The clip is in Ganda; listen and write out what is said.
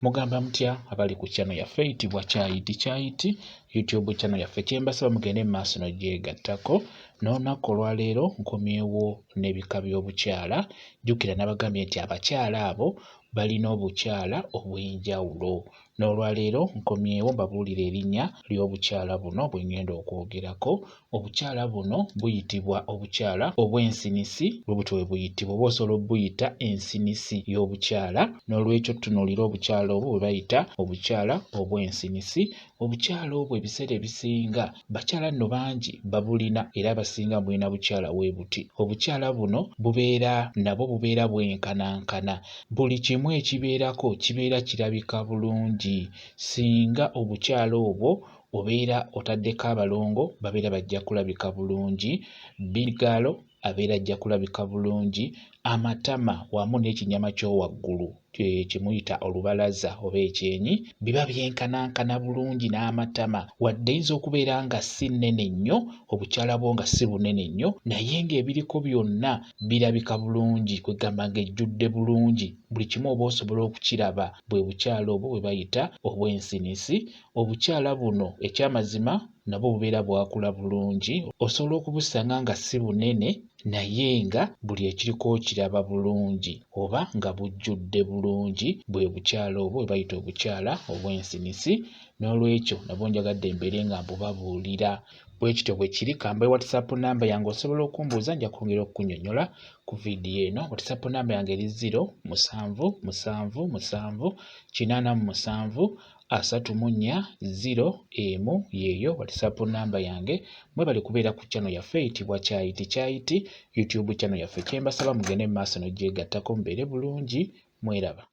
Mugamba mutya abali ku channel yaffe eyitibwa Kyayiti YouTube channel yaffe kyembasaba mugende maaso n'ogyegattako n'olunaku olwaleero nkomyewo n'ebika by'obukyala. Jjukira nabagambye nti abakyala abo balina obukyala obw'enjawulo. N'olwaleero nkomyewo mbabuulira erinnya ly'obukyala buno bwe ngenda okwogerako. Obukyala buno buyitibwa obukyala obw'ensinisi bwe butyo bwe buyitibwa, oba osobola obbuyita ensinisi y'obukyala. N'olwekyo tutunuulira obukyala obwo bwe bayita obukyala obw'ensinisi. Obukyala obwo ebiseera ebisinga bakyala nno bangi babulina era abasinga bulina bukyala bwe buti. Obukyala buno bubeera bwenkanankana, buli kimu ekibeerako kibeera kirabika bulungi. Singa obukyala obwo obeera otaddeko abalongo babeera bajja kulabika bulungi, bigalo abeera ajja kulabika bulungi, amatama wamu n'ekinyama ky'owaggulu kyemuyita olubalaza oba ekyenyi biba byenkanankana bulungi n'amatama. Wadde eyinza okubeera nga si nnene nnyo, obukyala bwo nga si bunene nnyo, naye ng'ebiriko byonna birabika bulungi, kwegamba ng'ejjudde bulungi. Buli kimu oba osobola okukiraba. Bwe bukyala obwo bwe bayita obw'ensinisi. Obukyala buno ekyamazima nabwo bubeera bwakula bulungi. Osobola okubusanga nga si bunene naye nga buli ekiriko kiraba bulungi oba nga bujjudde bulungi. Bwe bukyala obwo bwe bayita obukyala obw'ensinisi. N'olwekyo nabwo njagadde mbeere nga mbubabuulira. Bwe kityo bwe kiri. Kambe WhatsApp namba yange osobola okumbuuza, nja kwongera okukunnyonnyola ku vidiyo eno. WhatsApp namba yange eri 0777873401 yeeyo WhatsApp namba yange. Mwebale kubeera ku channel yaffe eyitibwa Kyayiti YouTube channel yaffe. Kyembasaba mugende mu maaso n'ogyegattako mubeere bulungi. Mweraba.